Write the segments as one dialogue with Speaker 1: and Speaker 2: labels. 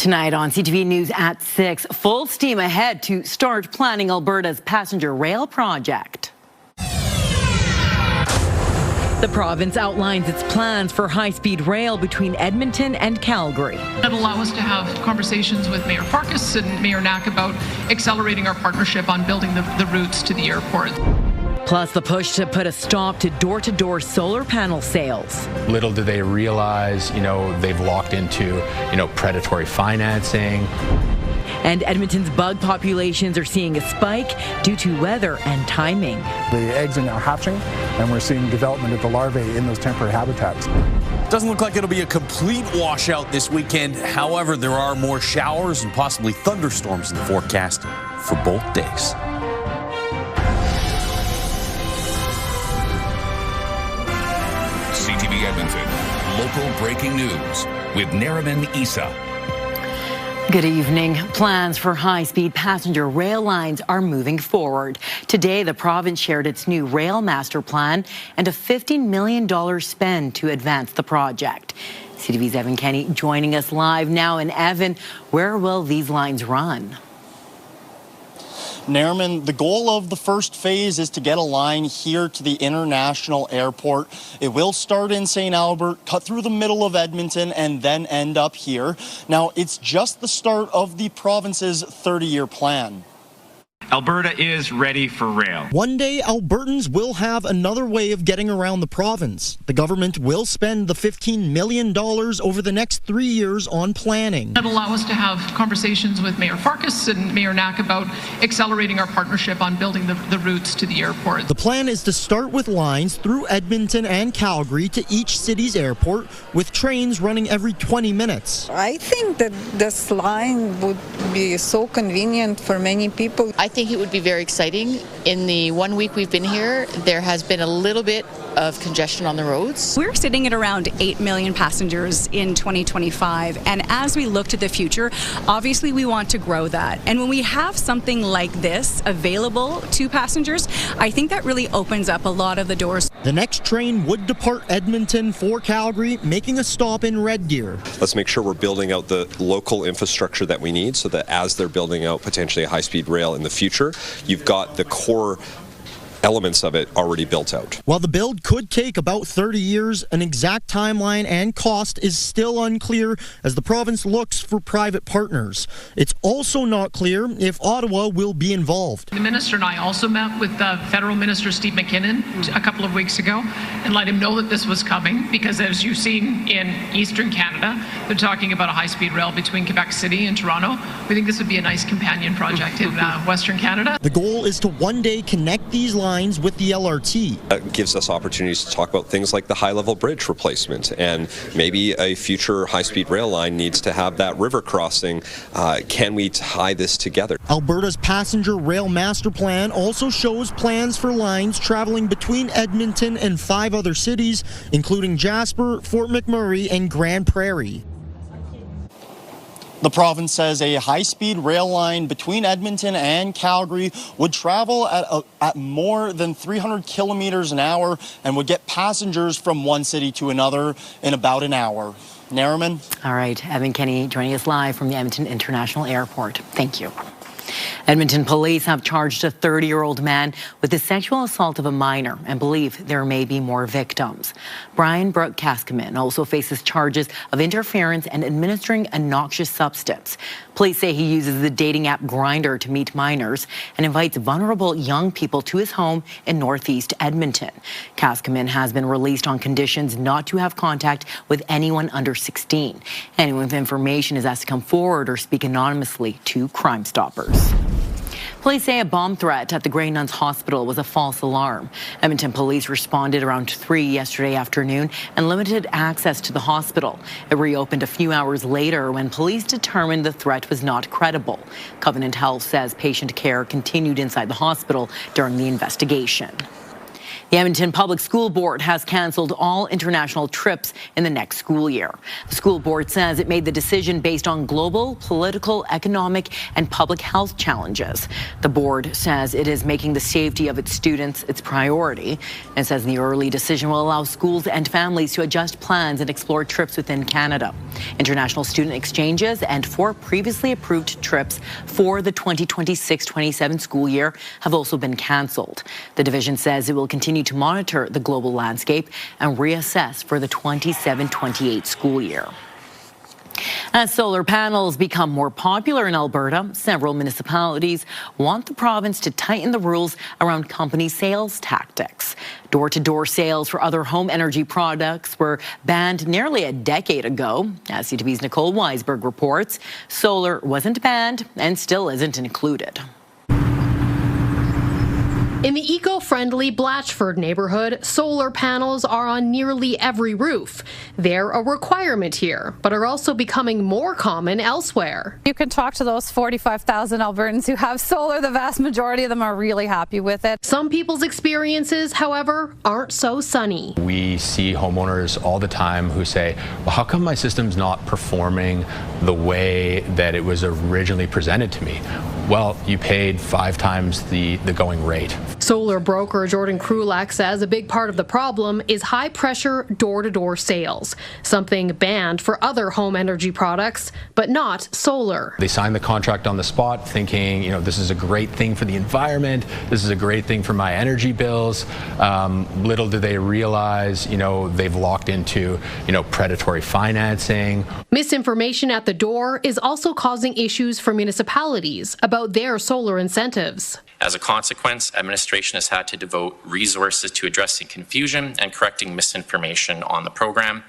Speaker 1: Tonight on CTV News at 6, full steam ahead to start planning Alberta's passenger rail project. The province outlines its plans for high-speed rail between Edmonton and Calgary.
Speaker 2: That'll allow us to have conversations with Mayor Farkas and Mayor Knack about accelerating our partnership on building the routes to the airport.
Speaker 1: Plus the push to put a stop to door-to-door solar panel sales.
Speaker 3: Little do they realize, they've locked into, predatory financing.
Speaker 1: And Edmonton's bug populations are seeing a spike due to weather and timing.
Speaker 4: The eggs are now hatching, and we're seeing development of the larvae in those temporary habitats.
Speaker 5: Doesn't look like it'll be a complete washout this weekend. However, there are more showers and possibly thunderstorms in the forecast for both days.
Speaker 6: CTV Edmonton, local breaking news with Nariman Issa.
Speaker 1: Good evening. Plans for high-speed passenger rail lines are moving forward. Today, the province shared its new rail master plan and a $15 million spend to advance the project. CTV's Evan Kenny joining us live now. And Evan, where will these lines run?
Speaker 7: Nariman, the goal of the first phase is to get a line here to the international airport. It will start in St. Albert, cut through the middle of Edmonton, and then end up here. Now, it's just the start of the province's 30-year plan.
Speaker 8: Alberta is ready for rail.
Speaker 9: One day, Albertans will have another way of getting around the province. The government will spend the $15 million over the next 3 years on planning.
Speaker 2: That'll allow us to have conversations with Mayor Farkas and Mayor Knack about accelerating our partnership on building the routes to the airport.
Speaker 9: The plan is to start with lines through Edmonton and Calgary to each city's airport, with trains running every 20 minutes.
Speaker 10: I think that this line would be so convenient for many people.
Speaker 11: I think it would be very exciting. In the 1 week we've been here, there has been a little bit of congestion on the roads.
Speaker 12: We're sitting at around 8 million passengers in 2025, and as we look to the future, obviously we want to grow that. And when we have something like this available to passengers, I think that really opens up a lot of the doors.
Speaker 9: The next train would depart Edmonton for Calgary, making a stop in Red Deer.
Speaker 13: Let's make sure we're building out the local infrastructure that we need so that as they're building out potentially a high-speed rail in the future, you've got the core elements of it already built out.
Speaker 9: While the build could take about 30 years, an exact timeline and cost is still unclear as the province looks for private partners. It's also not clear if Ottawa will be involved.
Speaker 2: The minister and I also met with Federal Minister Steve McKinnon a couple of weeks ago and let him know that this was coming, because as you've seen in Eastern Canada, they're talking about a high-speed rail between Quebec City and Toronto. We think this would be a nice companion project in Western Canada.
Speaker 9: The goal is to one day connect these lines with the LRT.
Speaker 13: It gives us opportunities to talk about things like the high-level bridge replacement, and maybe a future high-speed rail line needs to have that river crossing. Can we tie this together?
Speaker 9: Alberta's passenger rail master plan also shows plans for lines traveling between Edmonton and 5 other cities, including Jasper, Fort McMurray, and Grand Prairie.
Speaker 7: The province says a high-speed rail line between Edmonton and Calgary would travel at more than 300 kilometers an hour and would get passengers from one city to another in about an hour. Nariman?
Speaker 1: All right, Evan Kenny joining us live from the Edmonton International Airport. Thank you. Edmonton police have charged a 30-year-old man with the sexual assault of a minor and believe there may be more victims. Brian Brooke Kaskaman also faces charges of interference and administering a noxious substance. Police say he uses the dating app Grindr to meet minors and invites vulnerable young people to his home in northeast Edmonton. Kaskaman has been released on conditions not to have contact with anyone under 16. Anyone with information is asked to come forward or speak anonymously to Crime Stoppers. Police say a bomb threat at the Grey Nuns Hospital was a false alarm. Edmonton police responded around 3 yesterday afternoon and limited access to the hospital. It reopened a few hours later when police determined the threat was not credible. Covenant Health says patient care continued inside the hospital during the investigation. The Edmonton Public School Board has cancelled all international trips in the next school year. The school board says it made the decision based on global, political, economic, and public health challenges. The board says it is making the safety of its students its priority and says the early decision will allow schools and families to adjust plans and explore trips within Canada. International student exchanges and 4 previously approved trips for the 2026-27 school year have also been cancelled. The division says it will continue to monitor the global landscape and reassess for the 27-28 school year. As solar panels become more popular in Alberta, several municipalities want the province to tighten the rules around company sales tactics. Door-to-door sales for other home energy products were banned nearly a decade ago. As CTV's Nicole Weisberg reports, solar wasn't banned and still isn't included.
Speaker 14: In the eco-friendly Blatchford neighborhood, solar panels are on nearly every roof. They're a requirement here, but are also becoming more common elsewhere.
Speaker 15: You can talk to those 45,000 Albertans who have solar. The vast majority of them are really happy with it.
Speaker 14: Some people's experiences, however, aren't so sunny.
Speaker 3: We see homeowners all the time who say, well, how come my system's not performing the way that it was originally presented to me? Well, you paid 5 times the going rate.
Speaker 14: Solar broker Jordan Krulak says a big part of the problem is high-pressure door-to-door sales, something banned for other home energy products, but not solar.
Speaker 3: They sign the contract on the spot thinking, this is a great thing for the environment, this is a great thing for my energy bills. Little do they realize, they've locked into, predatory financing.
Speaker 14: Misinformation at the door is also causing issues for municipalities about their solar incentives.
Speaker 16: As a consequence, administration has had to devote resources to addressing confusion and correcting misinformation on the program,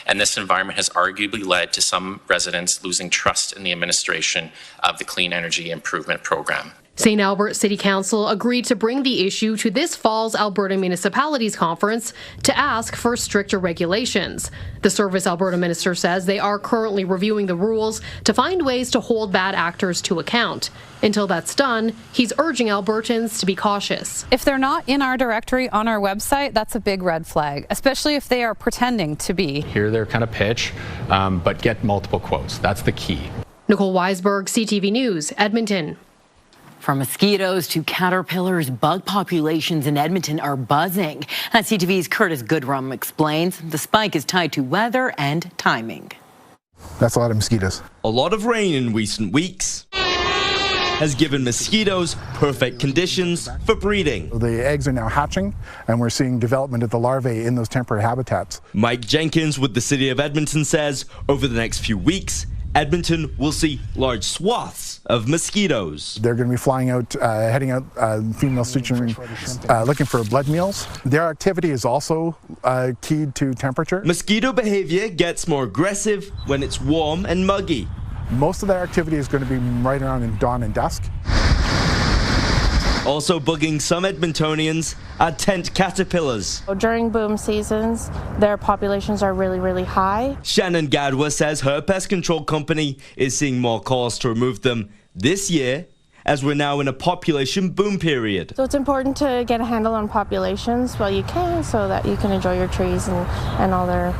Speaker 16: and this environment has arguably led to some residents losing trust in the administration of the Clean Energy Improvement Program.
Speaker 14: St. Albert City Council agreed to bring the issue to this fall's Alberta Municipalities Conference to ask for stricter regulations. The Service Alberta minister says they are currently reviewing the rules to find ways to hold bad actors to account. Until that's done, he's urging Albertans to be cautious.
Speaker 15: If they're not in our directory on our website, that's a big red flag, especially if they are pretending to be.
Speaker 3: Hear their kind of pitch, but get multiple quotes. That's the key.
Speaker 14: Nicole Weisberg, CTV News, Edmonton.
Speaker 1: From mosquitoes to caterpillars, bug populations in Edmonton are buzzing. As CTV's Curtis Goodrum explains, the spike is tied to weather and timing.
Speaker 4: That's a lot of mosquitoes.
Speaker 17: A lot of rain in recent weeks has given mosquitoes perfect conditions for breeding.
Speaker 4: The eggs are now hatching, and we're seeing development of the larvae in those temporary habitats.
Speaker 17: Mike Jenkins with the City of Edmonton says over the next few weeks, Edmonton will see large swaths of mosquitoes.
Speaker 4: They're going to be flying out, heading out, female suturing, looking for blood meals. Their activity is also keyed to temperature.
Speaker 17: Mosquito behavior gets more aggressive when it's warm and muggy.
Speaker 4: Most of their activity is going to be right around in dawn and dusk.
Speaker 17: Also bugging some Edmontonians are tent caterpillars.
Speaker 18: During boom seasons, their populations are really high.
Speaker 17: Shannon Gadwa says her pest control company is seeing more calls to remove them this year, as we're now in a population boom period.
Speaker 18: So it's important to get a handle on populations while you can, so that you can enjoy your trees and all their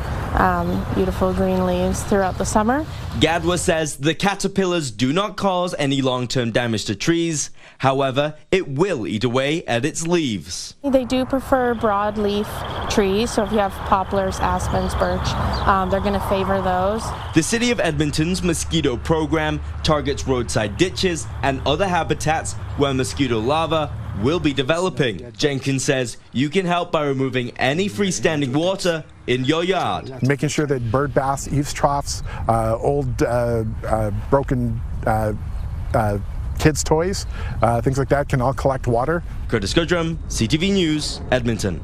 Speaker 18: beautiful green leaves throughout the summer.
Speaker 17: Gadwa says the caterpillars do not cause any long-term damage to trees. However, it will eat away at its leaves.
Speaker 18: They do prefer broadleaf trees, so if you have poplars, aspens, birch, they're going to favor those.
Speaker 17: The City of Edmonton's mosquito program targets roadside ditches and other habitats where mosquito larvae will be developing. Jenkins says you can help by removing any freestanding water in your yard.
Speaker 4: Making sure that bird baths, eaves troughs, old broken kids' toys, things like that can all collect water.
Speaker 17: Curtis Goodrum, CTV News, Edmonton.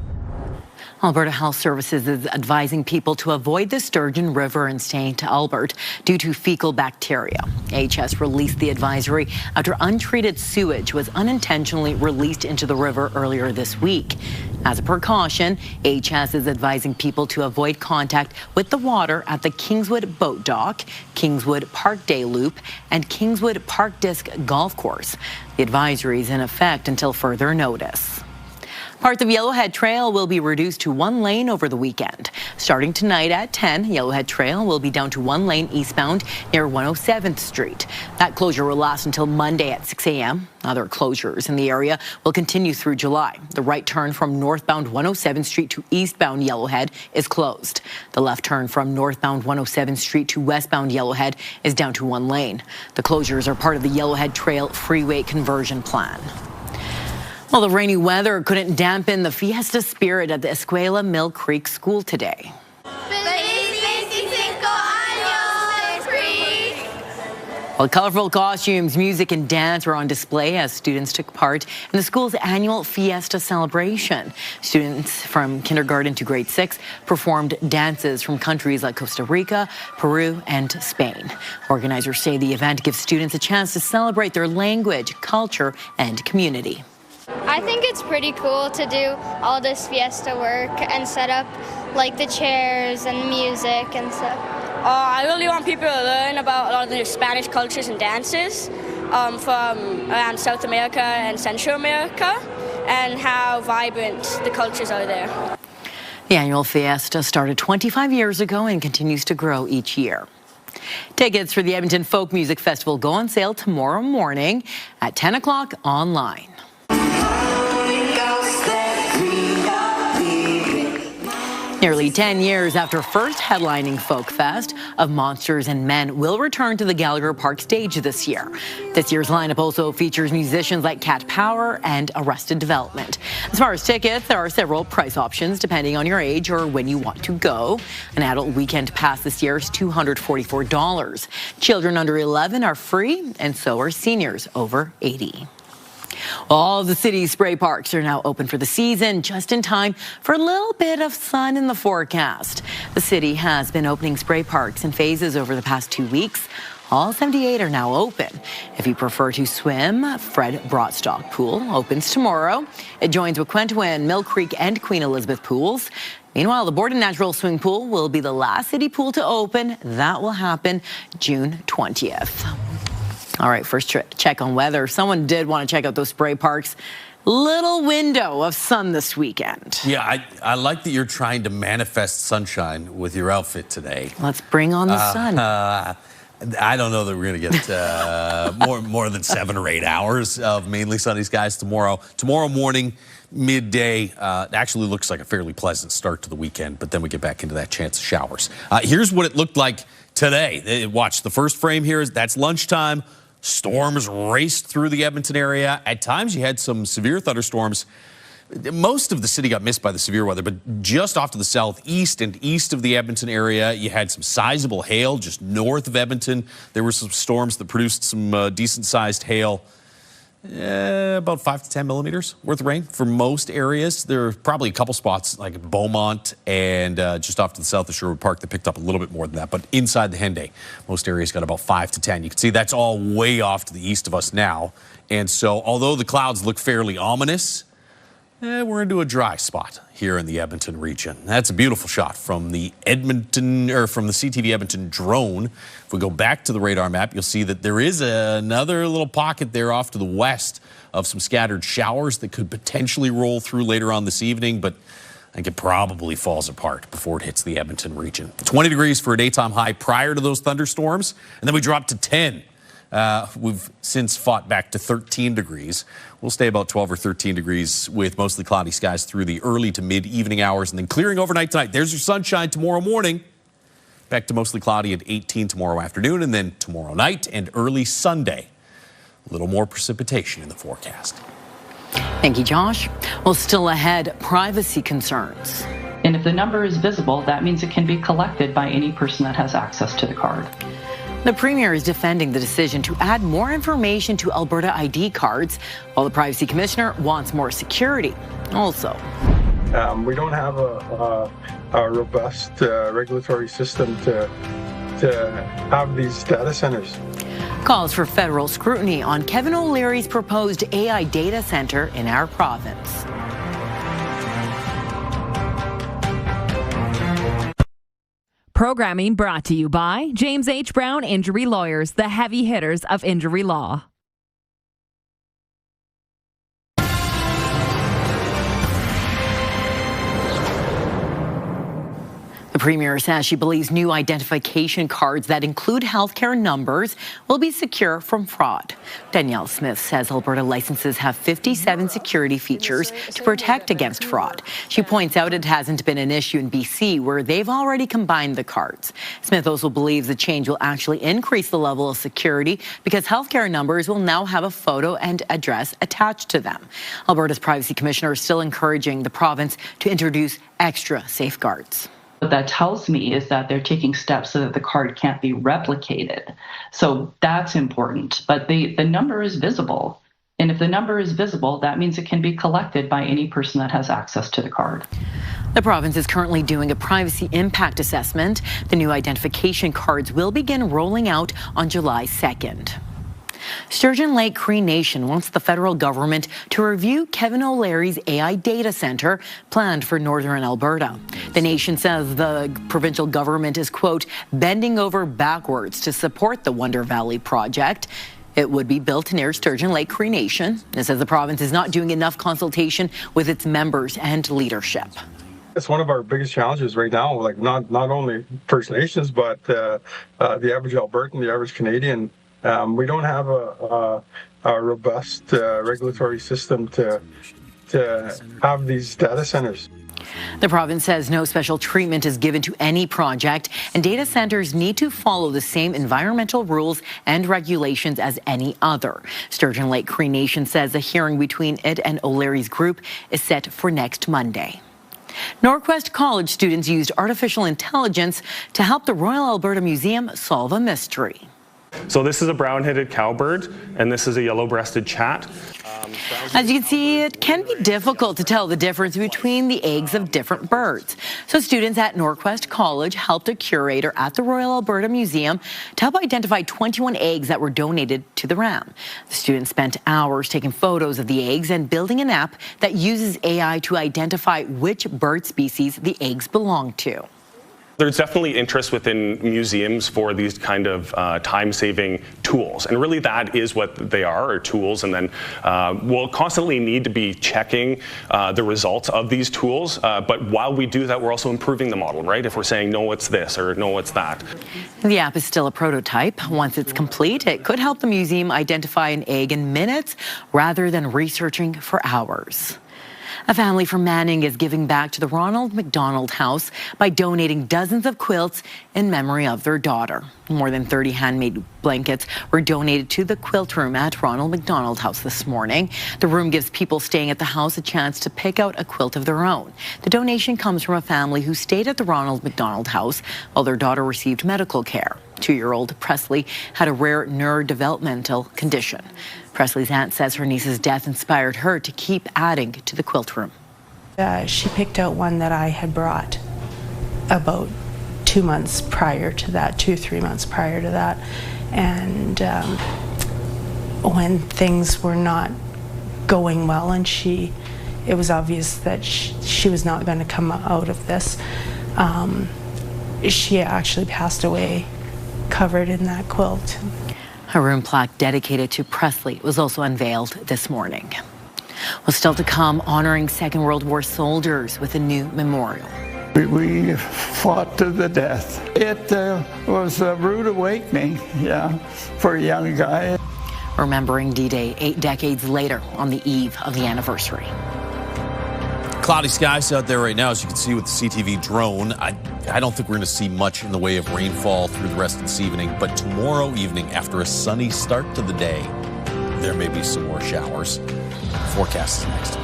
Speaker 1: Alberta Health Services is advising people to avoid the Sturgeon River in St. Albert due to fecal bacteria. AHS released the advisory after untreated sewage was unintentionally released into the river earlier this week. As a precaution, AHS is advising people to avoid contact with the water at the Kingswood Boat Dock, Kingswood Park Day Loop, and Kingswood Park Disc Golf Course. The advisory is in effect until further notice. Parts of Yellowhead Trail will be reduced to one lane over the weekend. Starting tonight at 10, Yellowhead Trail will be down to one lane eastbound near 107th Street. That closure will last until Monday at 6 a.m. Other closures in the area will continue through July. The right turn from northbound 107th Street to eastbound Yellowhead is closed. The left turn from northbound 107th Street to westbound Yellowhead is down to one lane. The closures are part of the Yellowhead Trail freeway conversion plan. Well, the rainy weather couldn't dampen the fiesta spirit at the Escuela Mill Creek School today. Well, colorful costumes, music, and dance were on display as students took part in the school's annual Fiesta celebration. Students from kindergarten to grade 6 performed dances from countries like Costa Rica, Peru, and Spain. Organizers say the event gives students a chance to celebrate their language, culture, and community.
Speaker 19: I think it's pretty cool to do all this fiesta work and set up like the chairs and music and stuff.
Speaker 20: I really want people to learn about a lot of the Spanish cultures and dances from around South America and Central America and how vibrant the cultures are there.
Speaker 1: The annual fiesta started 25 years ago and continues to grow each year. Tickets for the Edmonton Folk Music Festival go on sale tomorrow morning at 10 o'clock online. Nearly 10 years after first headlining Folk Fest, Of Monsters and Men will return to the Gallagher Park stage this year. This year's lineup also features musicians like Cat Power and Arrested Development. As far as tickets, there are several price options depending on your age or when you want to go. An adult weekend pass this year is $244. Children under 11 are free, and so are seniors over 80. All of the city's spray parks are now open for the season, just in time for a little bit of sun in the forecast. The city has been opening spray parks in phases over the past 2 weeks. All 78 are now open. If you prefer to swim, Fred Broadstock Pool opens tomorrow. It joins Waquentawin, Mill Creek, and Queen Elizabeth pools. Meanwhile, the Borden Natural Swimming Pool will be the last city pool to open. That will happen June 20th. All right, first check on weather. Someone did want to check out those spray parks. Little window of sun this weekend.
Speaker 5: Yeah, I like that you're trying to manifest sunshine with your outfit today.
Speaker 1: Let's bring on the sun.
Speaker 5: I don't know that we're going to get more than 7 or 8 hours of mainly sunny skies tomorrow. Tomorrow morning, midday, it actually looks like a fairly pleasant start to the weekend, but then we get back into that chance of showers. Here's what it looked like today. Watch the first frame here. That's lunchtime. Storms raced through the Edmonton area. At times, you had some severe thunderstorms. Most of the city got missed by the severe weather, but just off to the southeast and east of the Edmonton area, you had some sizable hail just north of Edmonton. There were some storms that produced some decent-sized hail. About 5 to 10 millimeters worth of rain for most areas. There are probably a couple spots like Beaumont and just off to the south of Sherwood Park that picked up a little bit more than that. But inside the Henday, most areas got about 5 to 10. You can see that's all way off to the east of us now. And so although the clouds look fairly ominous, we're into a dry spot here in the Edmonton region. That's a beautiful shot from the CTV Edmonton drone. If we go back to the radar map, you'll see that there is another little pocket there off to the west of some scattered showers that could potentially roll through later on this evening, but I think it probably falls apart before it hits the Edmonton region. 20 degrees for a daytime high prior to those thunderstorms, and then we dropped to 10. We've since fought back to 13 degrees. We'll stay about 12 or 13 degrees with mostly cloudy skies through the early to mid-evening hours and then clearing overnight tonight. There's your sunshine tomorrow morning. Back to mostly cloudy at 18 tomorrow afternoon and then tomorrow night and early Sunday. A little more precipitation in the forecast.
Speaker 1: Thank you, Josh. Well, still ahead, privacy concerns.
Speaker 21: And if the number is visible, that means it can be collected by any person that has access to the card.
Speaker 1: The Premier is defending the decision to add more information to Alberta ID cards, while the Privacy Commissioner wants more security. Also,
Speaker 22: we don't have a robust regulatory system to have these data centers.
Speaker 1: Calls for federal scrutiny on Kevin O'Leary's proposed AI data center in our province.
Speaker 23: Programming brought to you by James H. Brown Injury Lawyers, the heavy hitters of injury law.
Speaker 1: The Premier says she believes new identification cards that include healthcare numbers will be secure from fraud. Danielle Smith says Alberta licenses have 57 security features to protect against fraud. She points out it hasn't been an issue in BC, where they've already combined the cards. Smith also believes the change will actually increase the level of security because healthcare numbers will now have a photo and address attached to them. Alberta's Privacy Commissioner is still encouraging the province to introduce extra safeguards.
Speaker 21: What that tells me is that they're taking steps so that the card can't be replicated. So that's important. But the number is visible. And if the number is visible, that means it can be collected by any person that has access to the card.
Speaker 1: The province is currently doing a privacy impact assessment. The new identification cards will begin rolling out on July 2nd. Sturgeon Lake Cree Nation wants the federal government to review Kevin O'Leary's AI data centre planned for northern Alberta. The nation says the provincial government is, quote, bending over backwards to support the Wonder Valley project. It would be built near Sturgeon Lake Cree Nation. It says the province is not doing enough consultation with its members and leadership.
Speaker 22: It's one of our biggest challenges right now, like not only First Nations, but the average Albertan, the average Canadian. We don't have a robust regulatory system to have these data centers.
Speaker 1: The province says no special treatment is given to any project, and data centers need to follow the same environmental rules and regulations as any other. Sturgeon Lake Cree Nation says a hearing between it and O'Leary's group is set for next Monday. Norquest College students used artificial intelligence to help the Royal Alberta Museum solve a mystery.
Speaker 6: So this is a brown-headed cowbird, and this is a yellow-breasted chat.
Speaker 1: As you can see, it can be difficult to tell the difference between the eggs of different birds. So students at Norquest College helped a curator at the Royal Alberta Museum to help identify 21 eggs that were donated to the RAM. The students spent hours taking photos of the eggs and building an app that uses AI to identify which bird species the eggs belong to.
Speaker 6: There's definitely interest within museums for these kind of time-saving tools, and really that is what they are tools. And then we'll constantly need to be checking the results of these tools, but while we do that, we're also improving the model, right? If we're saying, no, it's this, or no, it's that.
Speaker 1: The app is still a prototype. Once it's complete, it could help the museum identify an egg in minutes rather than researching for hours. A family from Manning is giving back to the Ronald McDonald House by donating dozens of quilts in memory of their daughter. More than 30 handmade blankets were donated to the quilt room at Ronald McDonald House this morning. The room gives people staying at the house a chance to pick out a quilt of their own. The donation comes from a family who stayed at the Ronald McDonald House while their daughter received medical care. 2-year-old Presley had a rare neurodevelopmental condition. Presley's aunt says her niece's death inspired her to keep adding to the quilt room.
Speaker 8: She picked out one that I had brought about 2 months prior to that, 2-3 months prior to that. And when things were not going well and it was obvious that she was not going to come out of this, she actually passed away covered in that quilt.
Speaker 1: A room plaque dedicated to Presley was also unveiled this morning. Well, still to come, honoring Second World War soldiers with a new memorial.
Speaker 10: We fought to the death. It was a rude awakening, for a young guy.
Speaker 1: Remembering D-Day 8 decades later on the eve of the anniversary.
Speaker 5: Cloudy skies out there right now, as you can see with the CTV drone. I don't think we're going to see much in the way of rainfall through the rest of this evening, but tomorrow evening, after a sunny start to the day, there may be some more showers. Forecast is next.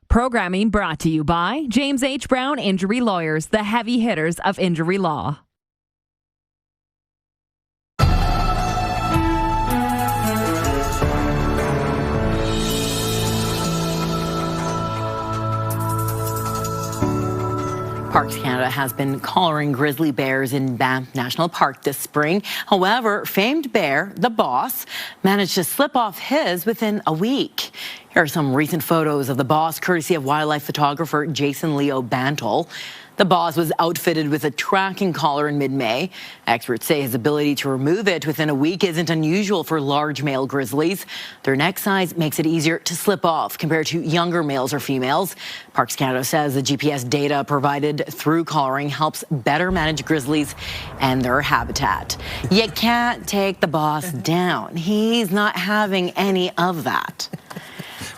Speaker 23: Programming brought to you by James H. Brown Injury Lawyers, the heavy hitters of injury law.
Speaker 1: Parks Canada has been collaring grizzly bears in Banff National Park this spring. However, famed bear, the Boss, managed to slip off his within a week. Here are some recent photos of the boss, courtesy of wildlife photographer Jason Leo Bantle. The boss was outfitted with a tracking collar in mid-May. Experts say his ability to remove it within a week isn't unusual for large male grizzlies. Their neck size makes it easier to slip off compared to younger males or females. Parks Canada says the GPS data provided through collaring helps better manage grizzlies and their habitat. You can't take the boss down. He's not having any of that.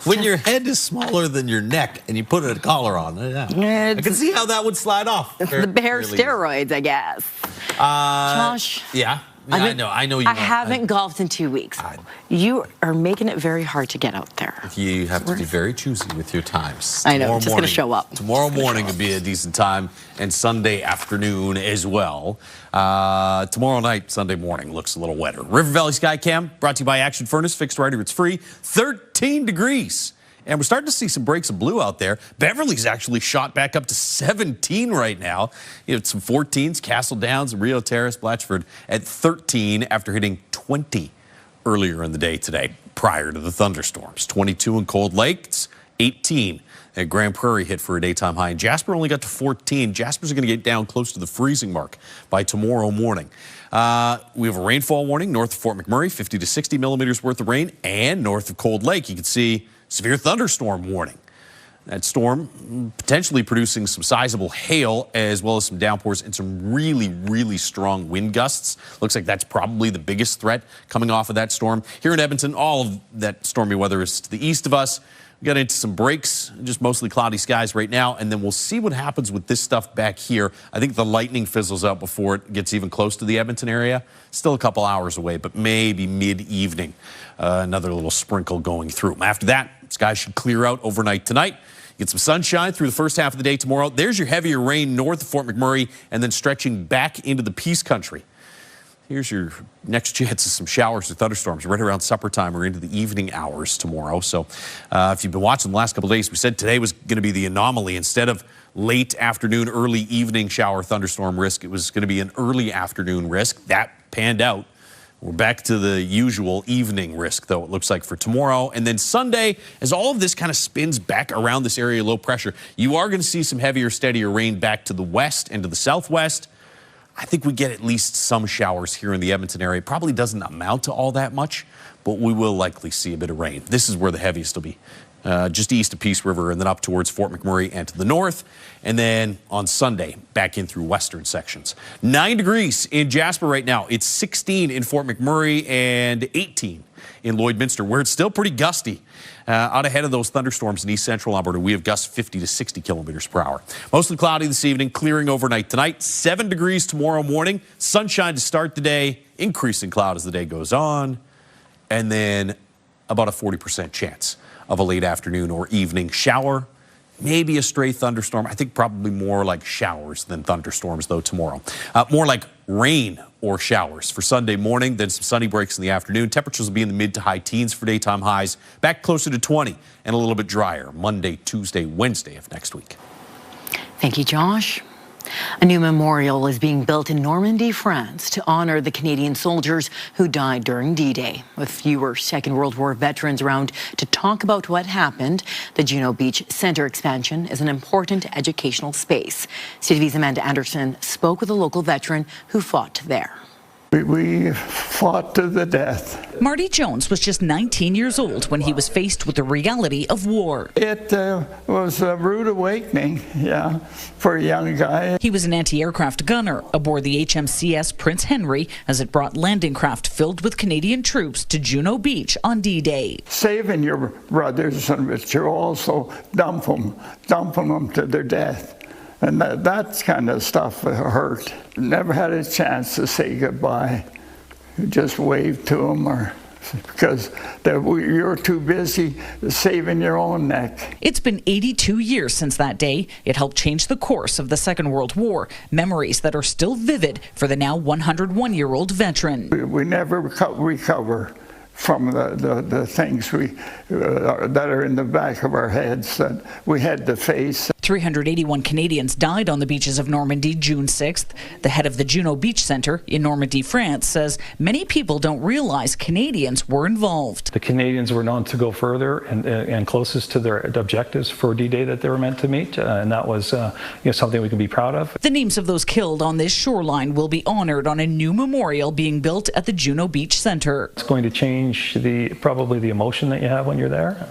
Speaker 5: When your head is smaller than your neck and you put a collar on, I can see how that would slide off.
Speaker 1: The bear steroids, I guess. Josh.
Speaker 5: Yeah. I know you.
Speaker 1: I haven't golfed in 2 weeks. You are making it very hard to get out there.
Speaker 5: You have to be very choosy with your times.
Speaker 1: I know, just going to show up.
Speaker 5: Tomorrow morning would be a decent time, and Sunday afternoon as well. Tomorrow night, Sunday morning, looks a little wetter. River Valley Skycam, brought to you by Action Furnace. Fixed right here, it's free. 13 degrees. And we're starting to see some breaks of blue out there. Beverly's actually shot back up to 17 right now. You have some 14s, Castle Downs, Rio Terrace, Blatchford at 13 after hitting 20 earlier in the day today prior to the thunderstorms. 22 in Cold Lake, it's 18 at Grand Prairie hit for a daytime high. And Jasper only got to 14. Jasper's going to get down close to the freezing mark by tomorrow morning. We have a rainfall warning north of Fort McMurray, 50 to 60 millimeters worth of rain, and north of Cold Lake, you can see severe thunderstorm warning. That storm potentially producing some sizable hail as well as some downpours and some really, really strong wind gusts. Looks like that's probably the biggest threat coming off of that storm. Here in Edmonton, all of that stormy weather is to the east of us. We got into some breaks, just mostly cloudy skies right now, and then we'll see what happens with this stuff back here. I think the lightning fizzles out before it gets even close to the Edmonton area. Still a couple hours away, but maybe mid-evening, another little sprinkle going through. After that, skies should clear out overnight tonight. Get some sunshine through the first half of the day tomorrow. There's your heavier rain north of Fort McMurray and then stretching back into the Peace Country. Here's your next chance of some showers or thunderstorms right around supper time or into the evening hours tomorrow. So if you've been watching the last couple of days, we said today was going to be the anomaly. Instead of late afternoon, early evening shower thunderstorm risk, it was going to be an early afternoon risk. That panned out. We're back to the usual evening risk, though, it looks like, for tomorrow. And then Sunday, as all of this kind of spins back around this area of low pressure, you are going to see some heavier, steadier rain back to the west and to the southwest. I think we get at least some showers here in the Edmonton area. It probably doesn't amount to all that much, but we will likely see a bit of rain. This is where the heaviest will be, just east of Peace River and then up towards Fort McMurray and to the north. And then on Sunday, back in through western sections. 9 degrees in Jasper right now. It's 16 in Fort McMurray and 18 in Lloydminster, where it's still pretty gusty. Out ahead of those thunderstorms in east central Alberta, we have gusts 50 to 60 kilometers per hour. Mostly cloudy this evening, clearing overnight tonight. 7 degrees tomorrow morning. Sunshine to start the day, increasing cloud as the day goes on. And then about a 40% chance of a late afternoon or evening shower. Maybe a stray thunderstorm. I think probably more like showers than thunderstorms, though, tomorrow. More like rain or showers for Sunday morning, then some sunny breaks in the afternoon. Temperatures will be in the mid to high teens for daytime highs, back closer to 20 and a little bit drier Monday, Tuesday, Wednesday of next week.
Speaker 1: Thank you, Josh. A new memorial is being built in Normandy, France, to honor the Canadian soldiers who died during D-Day. With fewer Second World War veterans around to talk about what happened, the Juno Beach Centre expansion is an important educational space. CTV's Amanda Anderson spoke with a local veteran who fought there.
Speaker 10: We fought to the death.
Speaker 2: Marty Jones was just 19 years old when he was faced with the reality of war.
Speaker 10: It was a rude awakening, yeah, for a young guy.
Speaker 2: He was an anti-aircraft gunner aboard the HMCS Prince Henry as it brought landing craft filled with Canadian troops to Juno Beach on D-Day.
Speaker 10: Saving your brothers, but you're also dumping them to their death. And that kind of stuff hurt. Never had a chance to say goodbye. You just waved to them because you're too busy saving your own neck.
Speaker 2: It's been 82 years since that day. It helped change the course of the Second World War. Memories that are still vivid for the now 101-year-old veteran.
Speaker 10: We never recover from the things that are in the back of our heads that we had to face.
Speaker 2: 381 Canadians died on the beaches of Normandy June 6th. The head of the Juno Beach Centre in Normandy, France, says many people don't realize Canadians were involved.
Speaker 11: The Canadians were known to go further and closest to their objectives for D-Day that they were meant to meet, and that was something we can be proud of.
Speaker 2: The names of those killed on this shoreline will be honoured on a new memorial being built at the Juno Beach Centre.
Speaker 11: It's going to change probably the emotion that you have when you're there.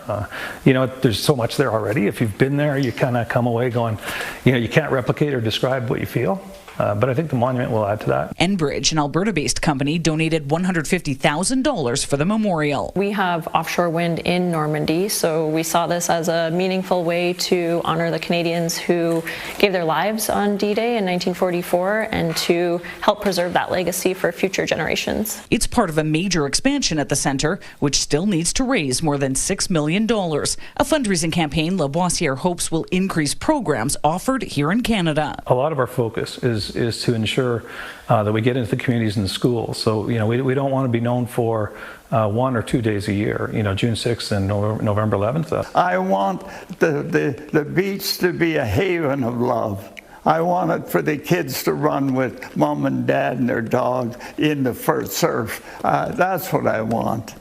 Speaker 11: There's so much there already. If you've been there, you kind of come away going, you can't replicate or describe what you feel. But I think the monument will add to that.
Speaker 2: Enbridge, an Alberta-based company, donated $150,000 for the memorial.
Speaker 12: We have offshore wind in Normandy, so we saw this as a meaningful way to honor the Canadians who gave their lives on D-Day in 1944 and to help preserve that legacy for future generations.
Speaker 2: It's part of a major expansion at the centre, which still needs to raise more than $6 million. A fundraising campaign Lavoisier hopes will increase programs offered here in Canada.
Speaker 11: A lot of our focus is to ensure that we get into the communities and the schools. So, we don't want to be known for 1 or 2 days a year, June 6th and November 11th.
Speaker 10: I want the beach to be a haven of love. I want it for the kids to run with mom and dad and their dog in the surf. That's what I want.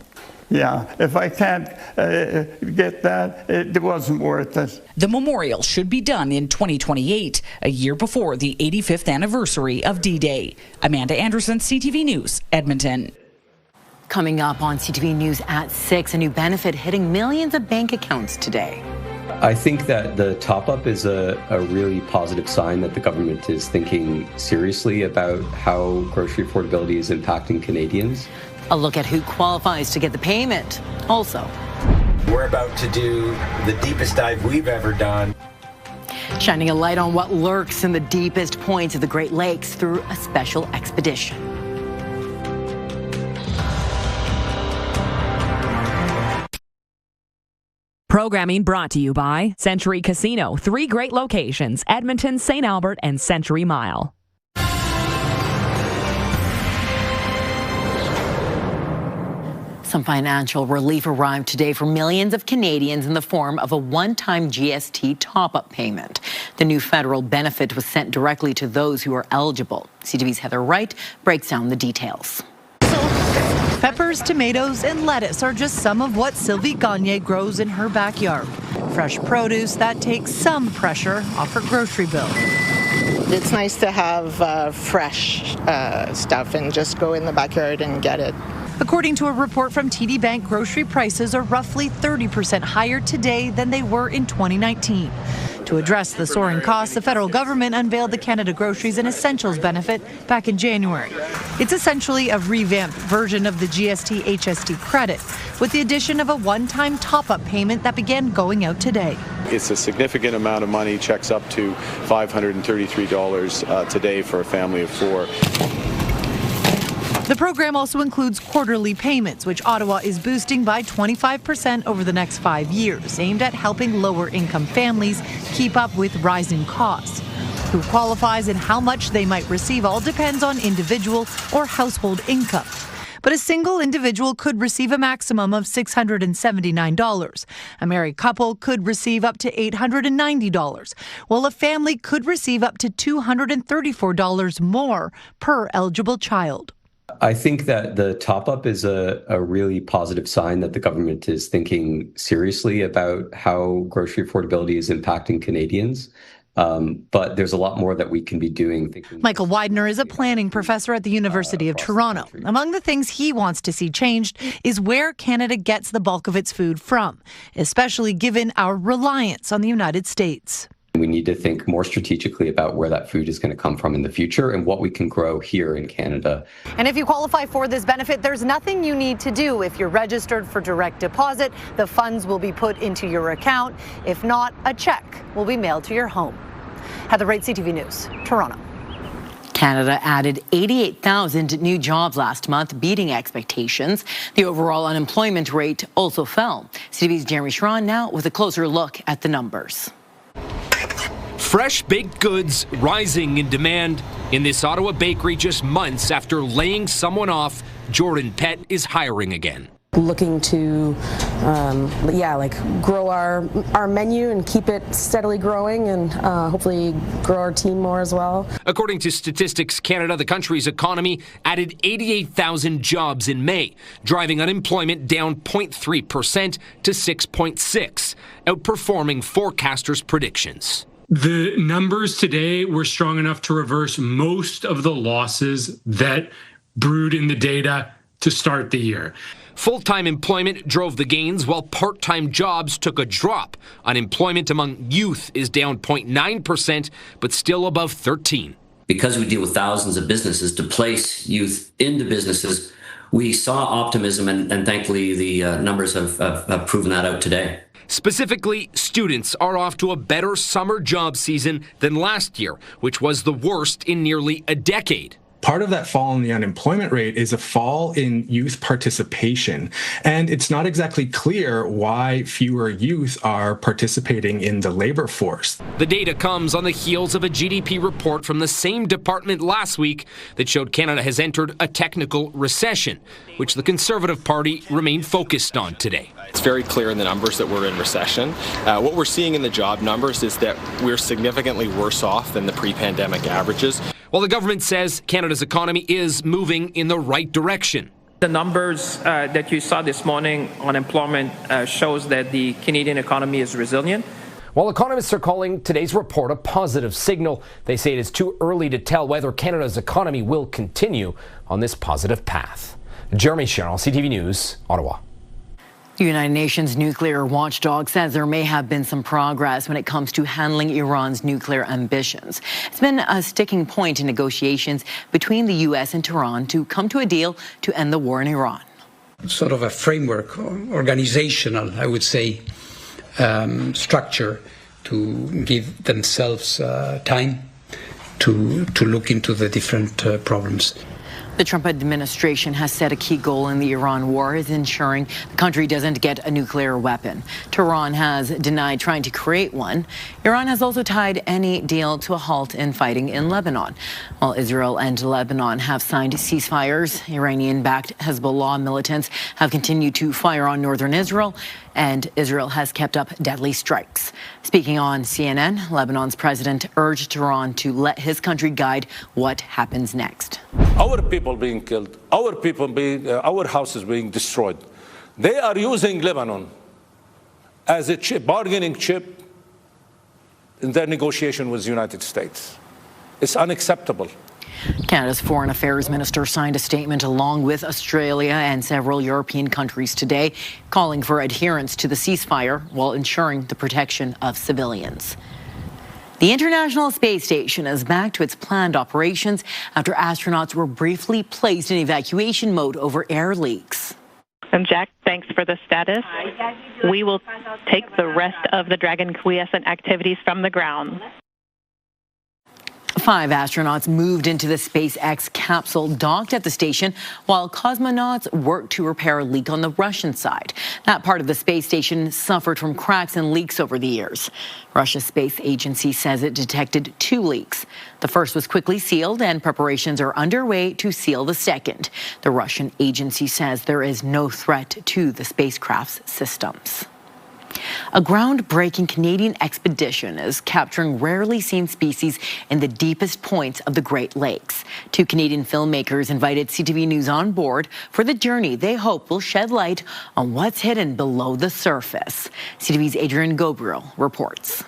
Speaker 10: Yeah, if I can't get that, it wasn't worth it.
Speaker 2: The memorial should be done in 2028, a year before the 85th anniversary of D-Day. Amanda Anderson, CTV News, Edmonton.
Speaker 1: Coming up on CTV News at 6, a new benefit hitting millions of bank accounts today.
Speaker 13: I think that the top-up is a really positive sign that the government is thinking seriously about how grocery affordability is impacting Canadians.
Speaker 1: A look at who qualifies to get the payment. Also,
Speaker 24: we're about to do the deepest dive we've ever done.
Speaker 1: Shining a light on what lurks in the deepest points of the Great Lakes through a special expedition.
Speaker 23: Programming brought to you by Century Casino. 3 great locations: Edmonton, St. Albert, and Century Mile.
Speaker 1: Some financial relief arrived today for millions of Canadians in the form of a one-time GST top-up payment. The new federal benefit was sent directly to those who are eligible. CTV's Heather Wright breaks down the details.
Speaker 25: Peppers, tomatoes, and lettuce are just some of what Sylvie Gagne grows in her backyard. Fresh produce that takes some pressure off her grocery bill.
Speaker 26: It's nice to have fresh stuff and just go in the backyard and get it.
Speaker 25: According to a report from TD Bank, grocery prices are roughly 30% higher today than they were in 2019. To address the soaring costs, the federal government unveiled the Canada Groceries and Essentials benefit back in January. It's essentially a revamped version of the GST HST credit, with the addition of a one-time top-up payment that began going out today.
Speaker 27: It's a significant amount of money, checks up to $533 today for a family of 4.
Speaker 25: The program also includes quarterly payments, which Ottawa is boosting by 25% over the next 5 years, aimed at helping lower-income families keep up with rising costs. Who qualifies and how much they might receive all depends on individual or household income. But a single individual could receive a maximum of $679. A married couple could receive up to $890, while a family could receive up to $234 more per eligible child.
Speaker 13: I think that the top-up is a really positive sign that the government is thinking seriously about how grocery affordability is impacting Canadians. But there's a lot more that we can be doing.
Speaker 25: Michael Widener is a planning professor at the University of Toronto. Among the things he wants to see changed is where Canada gets the bulk of its food from, especially given our reliance on the United States.
Speaker 13: We need to think more strategically about where that food is going to come from in the future and what we can grow here in Canada.
Speaker 25: And if you qualify for this benefit, there's nothing you need to do. If you're registered for direct deposit, the funds will be put into your account. If not, a check will be mailed to your home. Heather Wright, CTV News, Toronto.
Speaker 1: Canada added 88,000 new jobs last month, beating expectations. The overall unemployment rate also fell. CTV's Jeremy Schron now with a closer look at the numbers.
Speaker 28: Fresh baked goods rising in demand. In this Ottawa bakery just months after laying someone off, Jordan Pett is hiring again.
Speaker 3: looking to, grow our menu and keep it steadily growing, and hopefully grow our team more as well.
Speaker 28: According to Statistics Canada, the country's economy added 88,000 jobs in May, driving unemployment down 0.3% to 6.6%, outperforming forecasters' predictions.
Speaker 4: The numbers today were strong enough to reverse most of the losses that brewed in the data to start the year.
Speaker 28: Full-time employment drove the gains, while part-time jobs took a drop. Unemployment among youth is down 0.9%, but still above 13%.
Speaker 7: Because we deal with thousands of businesses, to place youth into businesses, we saw optimism, and thankfully the numbers have proven that out today.
Speaker 28: Specifically, students are off to a better summer job season than last year, which was the worst in nearly a decade.
Speaker 9: Part of that fall in the unemployment rate is a fall in youth participation. And it's not exactly clear why fewer youth are participating in the labor force.
Speaker 28: The data comes on the heels of a GDP report from the same department last week that showed Canada has entered a technical recession, which the Conservative Party remained focused on today.
Speaker 14: It's very clear in the numbers that we're in recession. What we're seeing in the job numbers is that we're significantly worse off than the pre-pandemic averages.
Speaker 28: While the government says Canada's economy is moving in the right direction.
Speaker 15: The numbers that you saw this morning on employment shows that the Canadian economy is resilient.
Speaker 28: While economists are calling today's report a positive signal, they say it is too early to tell whether Canada's economy will continue on this positive path. Jeremy Sherrill, CTV News, Ottawa.
Speaker 1: The United Nations nuclear watchdog says there may have been some progress when it comes to handling Iran's nuclear ambitions. It's been a sticking point in negotiations between the U.S. and Tehran to come to a deal to end the war in Iran.
Speaker 16: Sort of a framework, organizational, I would say, structure to give themselves time to look into the different problems.
Speaker 1: The Trump administration has said a key goal in the Iran war is ensuring the country doesn't get a nuclear weapon. Tehran has denied trying to create one. Iran has also tied any deal to a halt in fighting in Lebanon. While Israel and Lebanon have signed ceasefires, Iranian-backed Hezbollah militants have continued to fire on northern Israel, and Israel has kept up deadly strikes. Speaking on CNN, Lebanon's president urged Tehran to let his country guide what happens next.
Speaker 18: Our people being killed, our houses being destroyed. They are using Lebanon as a bargaining chip in their negotiation with the United States. It's unacceptable.
Speaker 1: Canada's Foreign Affairs Minister signed a statement along with Australia and several European countries today, calling for adherence to the ceasefire while ensuring the protection of civilians. The International Space Station is back to its planned operations after astronauts were briefly placed in evacuation mode over air leaks.
Speaker 29: Jack, thanks for the status. We will take the rest of the Dragon quiescent activities from the ground.
Speaker 1: 5 astronauts moved into the SpaceX capsule docked at the station while cosmonauts worked to repair a leak on the Russian side. That part of the space station suffered from cracks and leaks over the years. Russia's space agency says it detected 2 leaks. The first was quickly sealed, and preparations are underway to seal the second. The Russian agency says there is no threat to the spacecraft's systems. A groundbreaking Canadian expedition is capturing rarely seen species in the deepest points of the Great Lakes. 2 Canadian filmmakers invited CTV News on board for the journey they hope will shed light on what's hidden below the surface. CTV's Adrian Gabriel reports.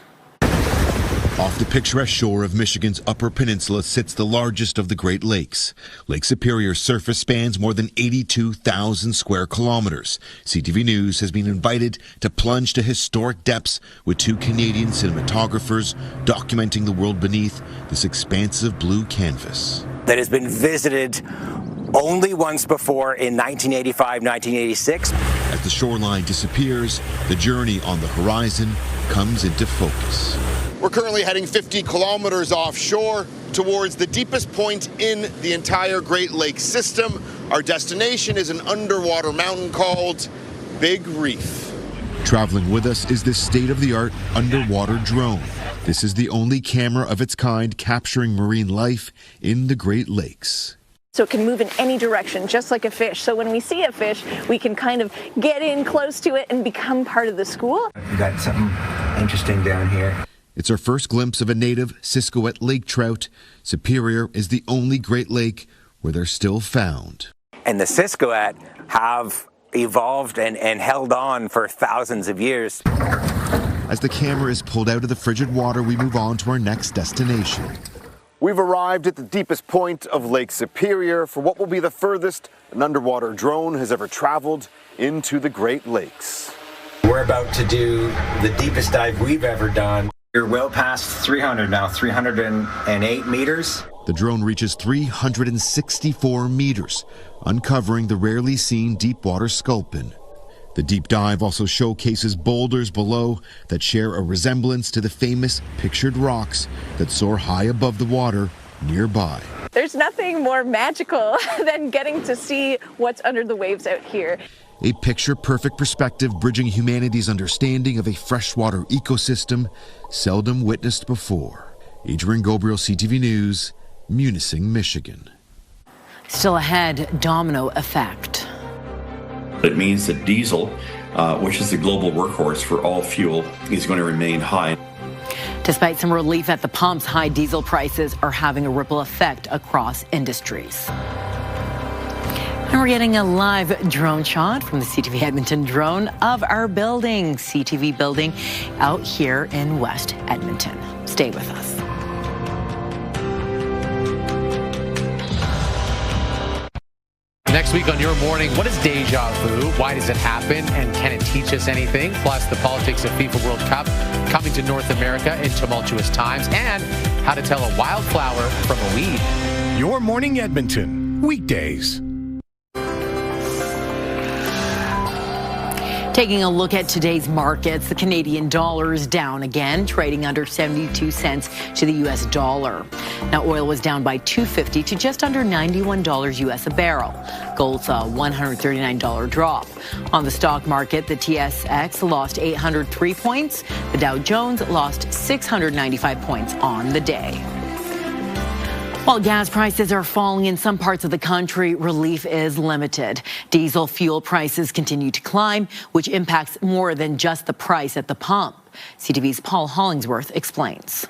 Speaker 30: Off the picturesque shore of Michigan's Upper Peninsula sits the largest of the Great Lakes. Lake Superior's surface spans more than 82,000 square kilometers. CTV News has been invited to plunge to historic depths with 2 Canadian cinematographers documenting the world beneath this expansive blue canvas.
Speaker 31: That has been visited only once before in 1985, 1986.
Speaker 30: As the shoreline disappears, the journey on the horizon comes into focus.
Speaker 32: We're currently heading 50 kilometers offshore towards the deepest point in the entire Great Lakes system. Our destination is an underwater mountain called Big Reef.
Speaker 30: Traveling with us is this state-of-the-art underwater drone. This is the only camera of its kind capturing marine life in the Great Lakes.
Speaker 2: So it can move in any direction, just like a fish. So when we see a fish, we can kind of get in close to it and become part of the school.
Speaker 24: We got something interesting down here.
Speaker 30: It's our first glimpse of a native Siskoet lake trout. Superior is the only Great Lake where they're still found.
Speaker 31: And the Siskoet have evolved and held on for thousands of years.
Speaker 30: As the camera is pulled out of the frigid water, we move on to our next destination.
Speaker 32: We've arrived at the deepest point of Lake Superior for what will be the furthest an underwater drone has ever traveled into the Great Lakes.
Speaker 24: We're about to do the deepest dive we've ever done. We're well past 300 now, 308 meters.
Speaker 30: The drone reaches 364 meters, uncovering the rarely seen deep water sculpin. The deep dive also showcases boulders below that share a resemblance to the famous pictured rocks that soar high above the water nearby.
Speaker 2: There's nothing more magical than getting to see what's under the waves out here.
Speaker 30: A picture-perfect perspective bridging humanity's understanding of a freshwater ecosystem seldom witnessed before. Adrian Gabriel, CTV News, Munising, Michigan.
Speaker 1: Still ahead, domino effect.
Speaker 5: It means that diesel, which is the global workhorse for all fuel, is going to remain high.
Speaker 1: Despite some relief at the pumps, high diesel prices are having a ripple effect across industries. And we're getting a live drone shot from the CTV Edmonton drone of our building, CTV building, out here in West Edmonton. Stay with us.
Speaker 6: Next week on Your Morning, what is deja vu? Why does it happen? And can it teach us anything? Plus, the politics of FIFA World Cup coming to North America in tumultuous times, and how to tell a wildflower from a weed.
Speaker 8: Your Morning Edmonton, weekdays.
Speaker 1: Taking a look at today's markets, the Canadian dollar is down again, trading under 72 cents to the U.S. dollar. Now, oil was down by $2.50 to just under $91 U.S. a barrel. Gold saw a $139 drop. On the stock market, the TSX lost 803 points. The Dow Jones lost 695 points on the day. While gas prices are falling in some parts of the country, relief is limited. Diesel fuel prices continue to climb, which impacts more than just the price at the pump. CTV's Paul Hollingsworth explains.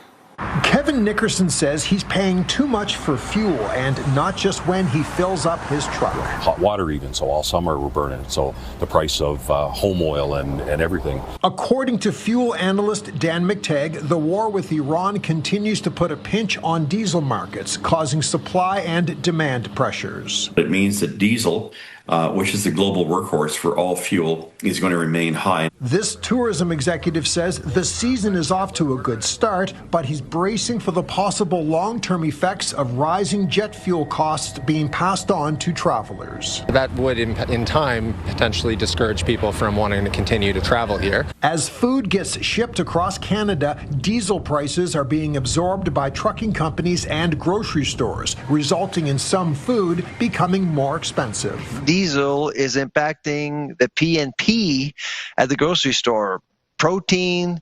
Speaker 10: Kevin Nickerson says he's paying too much for fuel, and not just when he fills up his truck.
Speaker 11: Hot water even, so all summer we're burning. So the price of home oil and everything.
Speaker 10: According to fuel analyst Dan McTagg, the war with Iran continues to put a pinch on diesel markets, causing supply and demand pressures.
Speaker 5: It means that diesel, which is the global workhorse for all fuel, is going to remain high.
Speaker 10: This tourism executive says the season is off to a good start, but he's bracing for the possible long-term effects of rising jet fuel costs being passed on to travelers.
Speaker 12: That would, in time, potentially discourage people from wanting to continue to travel here.
Speaker 10: As food gets shipped across Canada, diesel prices are being absorbed by trucking companies and grocery stores, resulting in some food becoming more expensive.
Speaker 17: Diesel is impacting the P&P at the grocery store, protein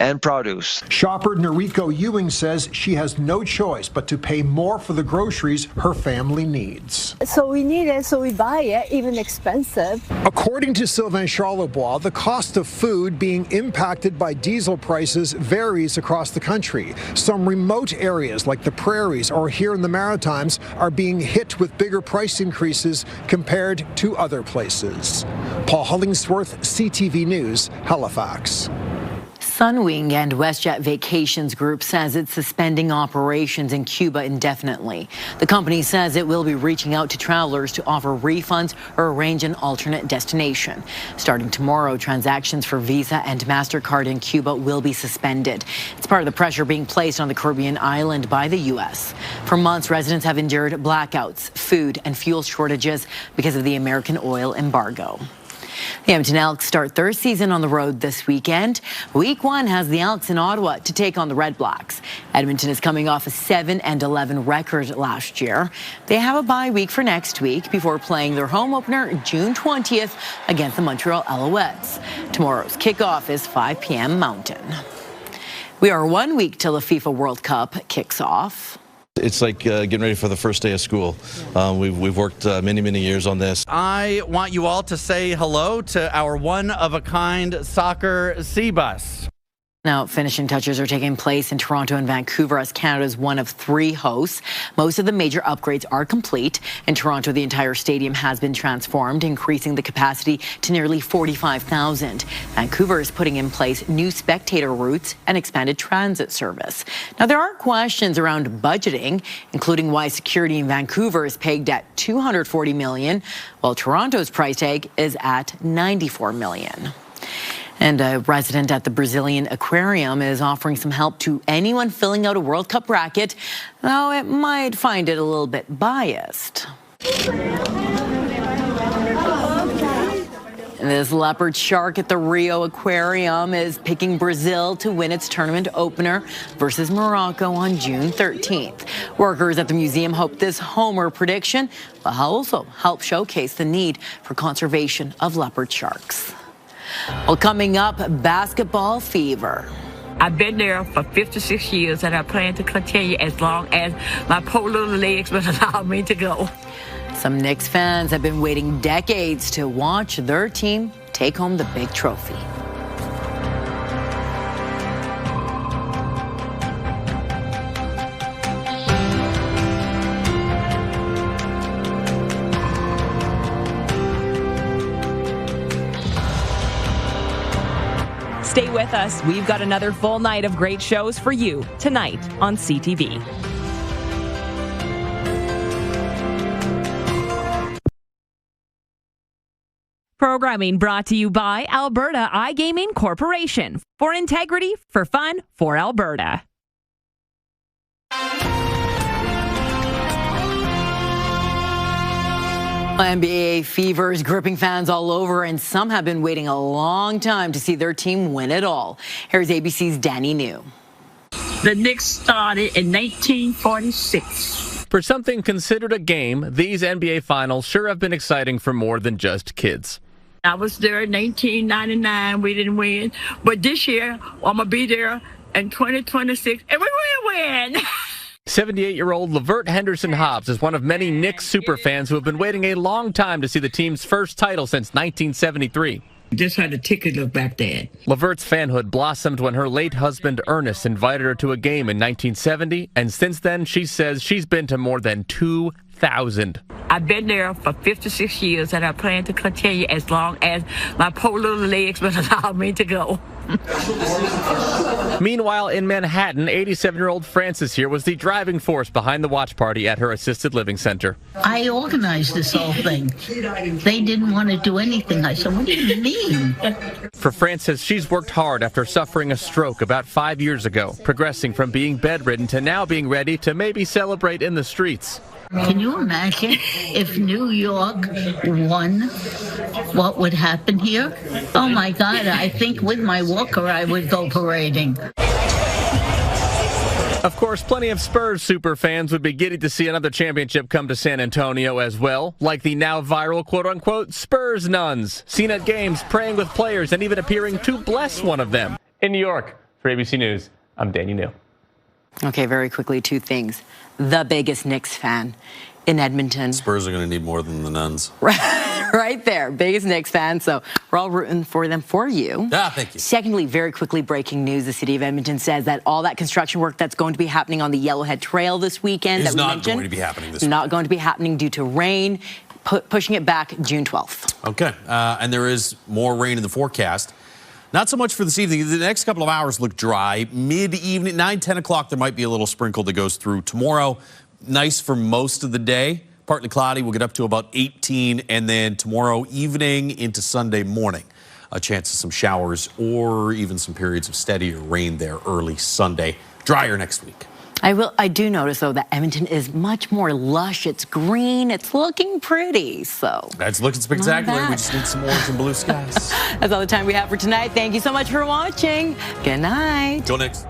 Speaker 17: and produce.
Speaker 10: Shopper Noriko Ewing says she has no choice but to pay more for the groceries her family needs.
Speaker 19: So we need it, so we buy it, even expensive.
Speaker 10: According to Sylvain Charlebois, the cost of food being impacted by diesel prices varies across the country. Some remote areas like the prairies or here in the Maritimes are being hit with bigger price increases compared to other places. Paul Hollingsworth, CTV News, Halifax.
Speaker 1: Sunwing and WestJet Vacations Group says it's suspending operations in Cuba indefinitely. The company says it will be reaching out to travelers to offer refunds or arrange an alternate destination. Starting tomorrow, transactions for Visa and MasterCard in Cuba will be suspended. It's part of the pressure being placed on the Caribbean island by the U.S. For months, residents have endured blackouts, food and fuel shortages because of the American oil embargo. The Edmonton Elks start their season on the road this weekend. Week 1 has the Elks in Ottawa to take on the Red Blacks. Edmonton is coming off a 7-11 record last year. They have a bye week for next week before playing their home opener June 20th against the Montreal Alouettes. Tomorrow's kickoff is 5 p.m. Mountain. We are 1 week till the FIFA World Cup kicks off.
Speaker 3: It's like getting ready for the first day of school. We've worked many years on this.
Speaker 4: I want you all to say hello to our one-of-a-kind soccer sea bus.
Speaker 1: Now, finishing touches are taking place in Toronto and Vancouver as Canada's one of 3 hosts. Most of the major upgrades are complete. In Toronto, the entire stadium has been transformed, increasing the capacity to nearly 45,000. Vancouver is putting in place new spectator routes and expanded transit service. Now, there are questions around budgeting, including why security in Vancouver is pegged at $240 million, while Toronto's price tag is at $94 million. And a resident at the Brazilian aquarium is offering some help to anyone filling out a World Cup bracket, though it might find it a little bit biased. And this leopard shark at the Rio Aquarium is picking Brazil to win its tournament opener versus Morocco on June 13th. Workers at the museum hope this homer prediction will also help showcase the need for conservation of leopard sharks. Well, coming up, basketball fever.
Speaker 7: I've been there for 56 years, and I plan to continue as long as my poor little legs will allow me to go.
Speaker 1: Some Knicks fans have been waiting decades to watch their team take home the big trophy.
Speaker 9: Stay with us. We've got another full night of great shows for you tonight on CTV. Programming brought to you by Alberta iGaming Corporation. For integrity, for fun, for Alberta.
Speaker 1: NBA fever is gripping fans all over, and some have been waiting a long time to see their team win it all. Here's ABC's Danny New.
Speaker 7: The Knicks started in 1946.
Speaker 13: For something considered a game, these NBA finals sure have been exciting for more than just kids.
Speaker 7: I was there in 1999. We didn't win. But this year, I'm going to be there in 2026, and we will win.
Speaker 13: 78-year-old Lavert Henderson Hobbs is one of many Knicks superfans who have been waiting a long time to see the team's first title since 1973.
Speaker 7: Just had a ticket look back then.
Speaker 13: Lavert's fanhood blossomed when her late husband Ernest invited her to a game in 1970, and since then she says she's been to more than 2,000.
Speaker 7: I've been there for 56 years, and I plan to continue as long as my poor little legs will allow me to go.
Speaker 13: Meanwhile, in Manhattan, 87-year-old Frances here was the driving force behind the watch party at her assisted living center.
Speaker 20: I organized this whole thing. They didn't want to do anything. I said, what do you mean?
Speaker 13: For Frances, she's worked hard after suffering a stroke about 5 years ago, progressing from being bedridden to now being ready to maybe celebrate in the streets.
Speaker 20: Can you imagine if New York won, what would happen here? Oh my God, I think with my walker I would go parading.
Speaker 13: Of course, plenty of Spurs super fans would be giddy to see another championship come to San Antonio as well, like the now viral quote-unquote Spurs nuns, seen at games praying with players and even appearing to bless one of them. In New York, for ABC News, I'm Danny New.
Speaker 1: Okay, very quickly, 2 things. The biggest Knicks fan in Edmonton.
Speaker 3: Spurs are going to need more than the nuns.
Speaker 1: Right there, biggest Knicks fan. So we're all rooting for them for you.
Speaker 3: Thank you.
Speaker 1: Secondly, very quickly, breaking news. The city of Edmonton says that all that construction work that's going to be happening on the Yellowhead Trail this weekend
Speaker 3: is not going to be happening this week.
Speaker 1: Not going to be happening due to rain, pushing it back June 12th.
Speaker 3: Okay, and there is more rain in the forecast. Not so much for this evening. The next couple of hours look dry. Mid-evening, 9, 10 o'clock, there might be a little sprinkle that goes through. Tomorrow, nice for most of the day. Partly cloudy, we'll get up to about 18. And then tomorrow evening into Sunday morning, a chance of some showers or even some periods of steadier rain there early Sunday. Drier next week.
Speaker 1: I do notice, though, that Edmonton is much more lush. It's green. It's looking pretty. So
Speaker 3: that's looking spectacular. We just need some orange and blue skies.
Speaker 1: That's all the time we have for tonight. Thank you so much for watching. Good night.
Speaker 3: Go Knicks.